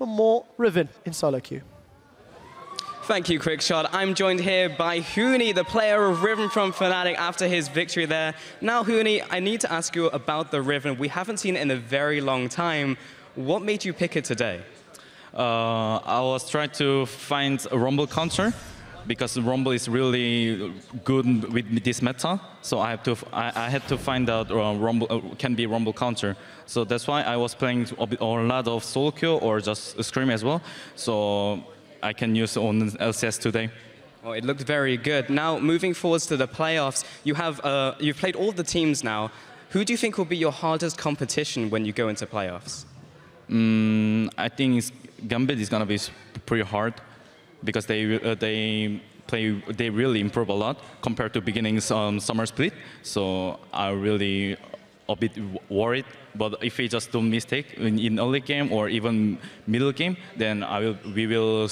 for more Riven in solo queue. Thank you, QuickShot. I'm joined here by Huni, the player of Riven from Fnatic after his victory there. Now, Huni, I need to ask you about the Riven. We haven't seen it in a very long time. What made you pick it today? I was trying to find a Rumble counter because Rumble is really good with this meta. So I had to find out Rumble can be Rumble counter. So that's why I was playing a lot of solo queue or just Scream as well. So I can use on LCS today. Oh, it looked very good. Now, moving forwards to the playoffs, you've played all the teams now. Who do you think will be your hardest competition when you go into playoffs? I think Gambit is gonna be pretty hard because they really improve a lot compared to beginning summer split. So I'm really a bit worried. But if we just do mistake in early game or even middle game, then we will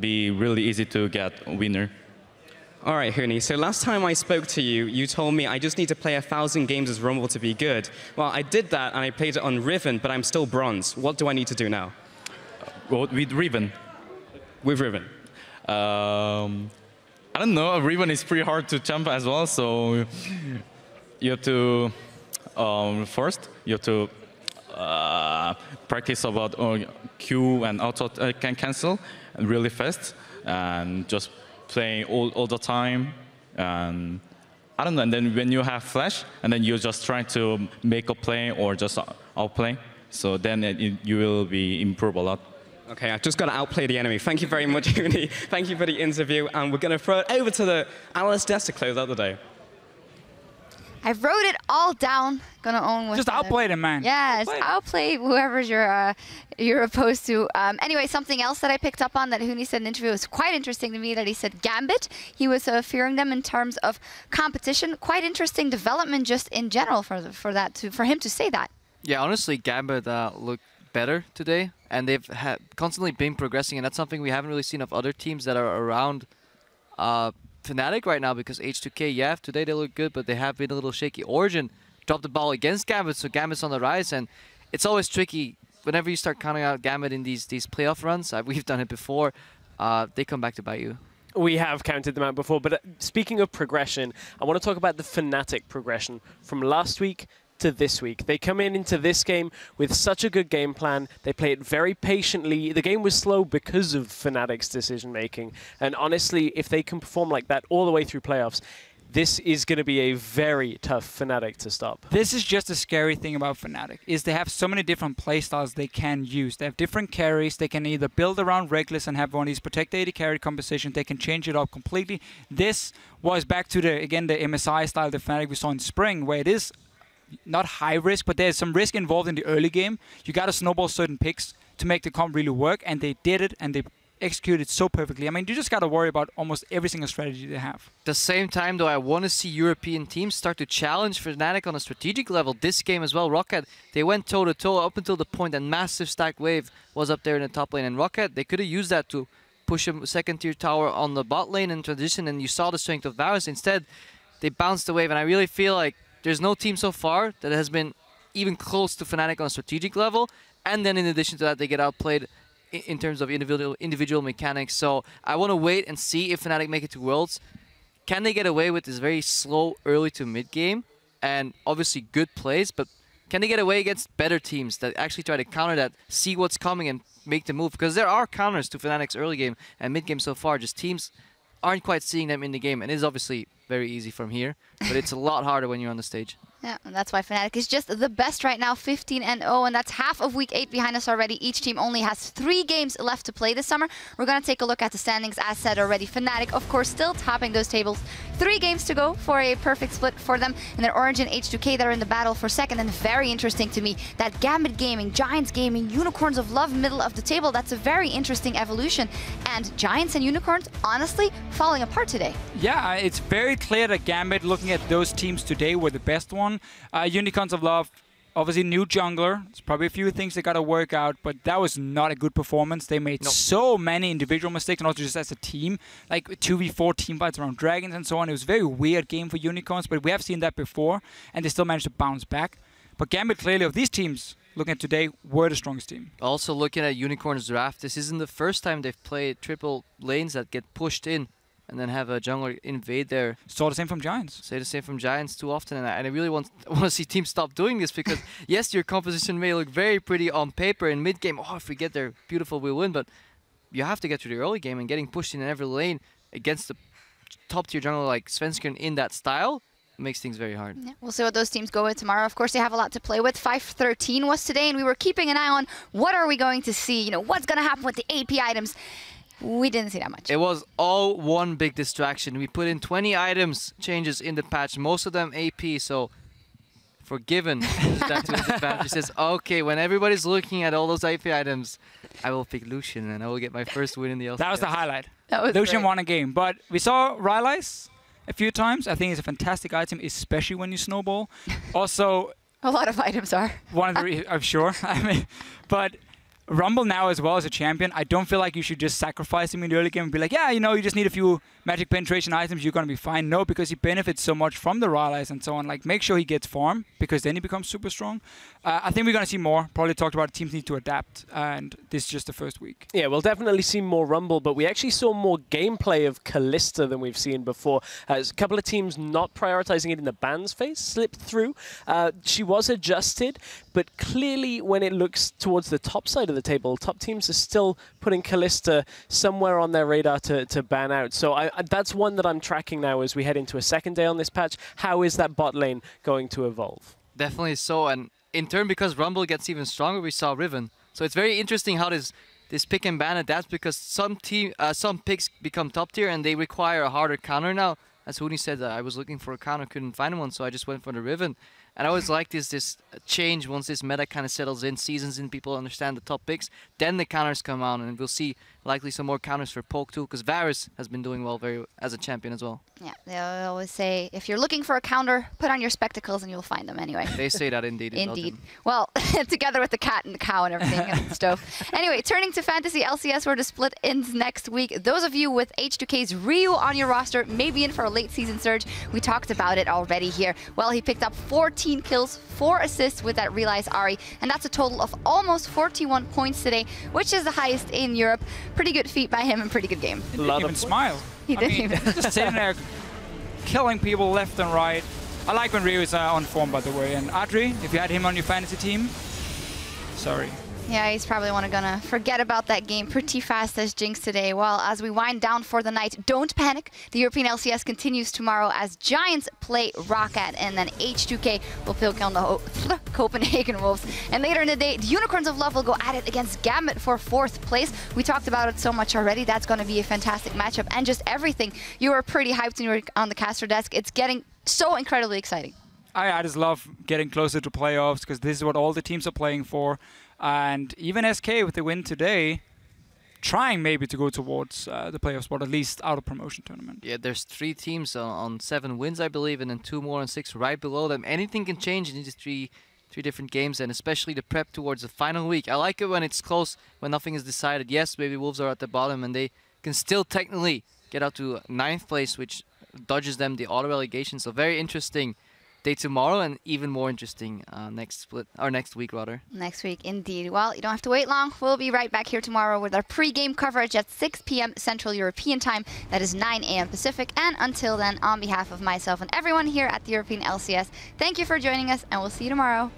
be really easy to get a winner. All right, Huni. So last time I spoke to you, you told me I just need to play 1,000 games as Rumble to be good. Well, I did that and I played it on Riven, but I'm still bronze. What do I need to do now? With Riven? With Riven. I don't know. Riven is pretty hard to jump as well, so you have to first you have to practice about Q and auto can cancel really fast and just play all the time. And I don't know. And then when you have flash, and then you just try to make a play or just outplay, so then you will be improve a lot. Okay, I've just got to outplay the enemy. Thank you very much, Huni. Thank you for the interview, and we're going to throw it over to the analyst desk to close out the day. I wrote it all down. Gonna own with just outplay them, man. Yes, outplay whoever you're opposed to. Anyway, something else that I picked up on that Huni said in an interview was quite interesting to me. That he said Gambit. He was fearing them in terms of competition. Quite interesting development just in general for him to say that. Yeah, honestly, Gambit looked better today, and they've constantly been progressing, and that's something we haven't really seen of other teams that are around Fnatic right now, because H2K, yeah, today they look good, but they have been a little shaky. Origin dropped the ball against Gambit, so Gambit's on the rise, and it's always tricky whenever you start counting out Gambit in these playoff runs. We've done it before. They come back to bite you. We have counted them out before, but speaking of progression, I want to talk about the Fnatic progression from last week to this week. They come into this game with such a good game plan. They play it very patiently. The game was slow because of Fnatic's decision-making. And honestly, if they can perform like that all the way through playoffs, this is going to be a very tough Fnatic to stop. This is just a scary thing about Fnatic, is they have so many different playstyles they can use. They have different carries. They can either build around Reckless and have one of these protect 80 carry compositions. They can change it up completely. This was back to the MSI style, the Fnatic we saw in spring, where it is not high risk, but there's some risk involved in the early game. You got to snowball certain picks to make the comp really work, and they did it, and they executed so perfectly. I mean, you just got to worry about almost every single strategy they have. At the same time, though, I want to see European teams start to challenge Fnatic on a strategic level. This game as well, ROCCAT, they went toe-to-toe up until the point that massive stacked wave was up there in the top lane, and ROCCAT, they could have used that to push a second-tier tower on the bot lane in transition, and you saw the strength of Varus. Instead, they bounced the wave, and I really feel like there's no team so far that has been even close to Fnatic on a strategic level. And then in addition to that, they get outplayed in terms of individual mechanics. So I want to wait and see if Fnatic make it to Worlds. Can they get away with this very slow early to mid game? And obviously good plays, but can they get away against better teams that actually try to counter that, see what's coming and make the move? Because there are counters to Fnatic's early game and mid game so far, just teams aren't quite seeing them in the game. And it is obviously very easy from here, but it's a lot harder when you're on the stage. Yeah, and that's why Fnatic is just the best right now, 15-0, and that's half of Week 8 behind us already. Each team only has 3 games left to play this summer. We're going to take a look at the standings, as said already. Fnatic, of course, still topping those tables. 3 games to go for a perfect split for them. And then Origin, H2K, that are in the battle for second. And very interesting to me, that Gambit Gaming, Giants Gaming, Unicorns of Love, middle of the table. That's a very interesting evolution. And Giants and Unicorns, honestly, falling apart today. Yeah, it's very clear that Gambit, looking at those teams today, were the best one. Unicorns of Love, obviously new jungler. There's probably a few things they got to work out, but that was not a good performance. They made so many individual mistakes, and also just as a team, like 2v4 team fights around dragons and so on. It was a very weird game for Unicorns, but we have seen that before, and they still managed to bounce back. But Gambit, clearly, of these teams, looking at today, were the strongest team. Also looking at Unicorn's draft, this isn't the first time they've played triple lanes that get pushed in and then have a jungler invade there. Saw the same from Giants. Say the same from Giants too often, and I really want to see teams stop doing this because yes, your composition may look very pretty on paper in mid game. Oh, if we get there, beautiful, we'll win. But you have to get to the early game, and getting pushed in every lane against the top tier jungler like Svenskeren in that style makes things very hard. Yeah, we'll see what those teams go with tomorrow. Of course, they have a lot to play with. 5-13 was today, and we were keeping an eye on what are we going to see. You know, what's going to happen with the AP items. We didn't see that much. It was all one big distraction. We put in 20 items changes in the patch, most of them AP, so forgiven. That to the patch. He says, okay, when everybody's looking at all those AP items, I will pick Lucian and I will get my first win in the LCS. That was the highlight. That was Lucian great. won a game, but we saw Rylai's a few times. I think it's a fantastic item, especially when you snowball. Also, a lot of items are. one of the I'm sure. I mean, but Rumble now as well as a champion, I don't feel like you should just sacrifice him in the early game and be like, yeah, you know, you just need a few magic penetration items, you're going to be fine. No, because he benefits so much from the Rylai's and so on. Like, make sure he gets farm, because then he becomes super strong. I think we're going to see more. Probably talked about teams need to adapt, and this is just the first week. Yeah, we'll definitely see more Rumble, but we actually saw more gameplay of Kalista than we've seen before. A couple of teams not prioritizing it in the bans phase slipped through. She was adjusted, but clearly when it looks towards the top side of the table, top teams are still putting Kalista somewhere on their radar to ban out. So that's one that I'm tracking now as we head into a second day on this patch. How is that bot lane going to evolve? Definitely so, and in turn, because Rumble gets even stronger, we saw Riven. So it's very interesting how this pick and ban adapts, because some picks become top tier and they require a harder counter now. As Huni said, I was looking for a counter, couldn't find one, so I just went for the Riven. And I always like this change once this meta kind of settles in, seasons in, people understand the top picks, then the counters come out, and we'll see likely some more counters for Poke too, because Varus has been doing well as a champion as well. Yeah, they always say, if you're looking for a counter, put on your spectacles and you'll find them anyway. They say that indeed. Indeed. Well, together with the cat and the cow and everything and the stove. Anyway, turning to Fantasy LCS, where the split ends next week. Those of you with H2K's Ryu on your roster may be in for a late season surge. We talked about it already here. Well, he picked up 14 kills, 4 assists with that Realize Ahri, and that's a total of almost 41 points today, which is the highest in Europe. Pretty good feat by him and pretty good game. He didn't even smile. He didn't even. Just sitting there killing people left and right. I like when Ryu is on form, by the way. And Adri, if you had him on your fantasy team, sorry. Yeah, he's probably gonna forget about that game pretty fast as Jinx today. Well, as we wind down for the night, don't panic. The European LCS continues tomorrow as Giants play ROCCAT, and then H2K will pick on the Copenhagen Wolves. And later in the day, the Unicorns of Love will go at it against Gambit for 4th place. We talked about it so much already. That's gonna be a fantastic matchup, and just everything. You were pretty hyped when you were on the caster desk. It's getting so incredibly exciting. I just love getting closer to playoffs, because this is what all the teams are playing for. And even SK with the win today, trying maybe to go towards the playoff spot, at least out of promotion tournament. Yeah, there's 3 teams on 7 wins, I believe, and then 2 more on 6 right below them. Anything can change in these three different games, and especially the prep towards the final week. I like it when it's close, when nothing is decided. Yes, maybe Wolves are at the bottom, and they can still technically get out to 9th place, which dodges them the auto relegation. So very interesting day tomorrow, and even more interesting next week rather. Next week, indeed. Well, you don't have to wait long. We'll be right back here tomorrow with our pre-game coverage at 6 p.m. Central European Time. That is 9 a.m. Pacific. And until then, on behalf of myself and everyone here at the European LCS, thank you for joining us, and we'll see you tomorrow.